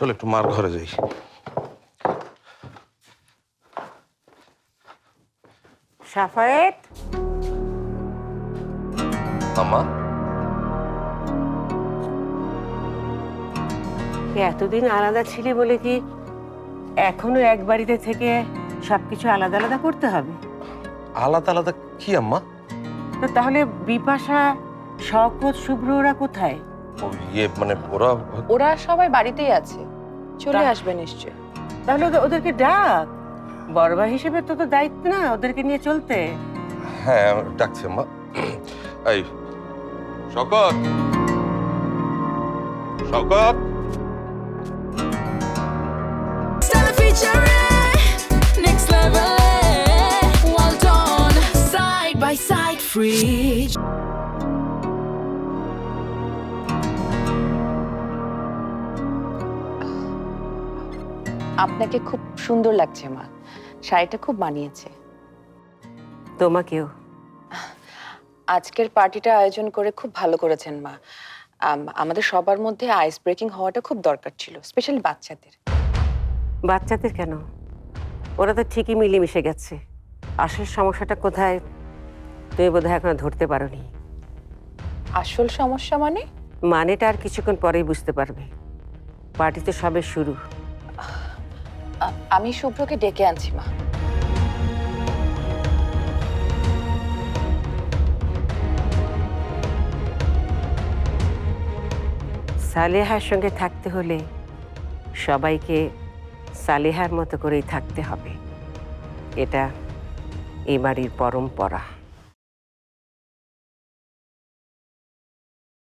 চল একটু মার ঘরে যাই। সাফায়েত, আম্মা, এতদিন আলাদা ছিলি বলে কি এখনো এক বাড়িতে থেকে সবকিছু আলাদা আলাদা করতে হবে? আলাদা আলাদা কি আম্মা? তো তাহলে বিপাশা, শওকত, শুভ্র ওরা কোথায়? ও মানে ওরা ওরা সবাই বাড়িতেই আছে, চলে তা- আসবে নিশ্চয়। তাহলে ওদেরকে ডাক। বড় ভাই হিসেবে তো দায়িত্ব না ওদেরকে নিয়ে চলতে। হ্যাঁ ডাকছে আম্মা। এই Shawkat, Shawkat, Stella featuring next level. Well done, side by side, free. আপনাকে খুব সুন্দর লাগছে মা, শাড়িটা খুব মানিয়েছে। তোমাকেও। আজকের পার্টিটা আয়োজন করে খুব ভালো করেছেন মা। আমাদের সবার মধ্যে আইস ব্রেকিং হওয়াটা খুব দরকার ছিল, স্পেশালি বাচ্চাদের। বাচ্চাদের কেন? ওরা তো ঠিকই মিলেমিশে গেছে। আসল সমস্যাটা কোথায় তুমি বোধহয় এখনো ধরতে পারোনি। আসল সমস্যা মানে? মানেটা আর কিছুক্ষণ পরেই বুঝতে পারবে। পার্টি তো সবে শুরু। আমি শুভ্রকে ডেকে আনছি মা। সালেহার সঙ্গে থাকতে হলে সবাইকে সালেহার মতো করেই থাকতে হবে। এটা এই বাড়ির পরম্পরা।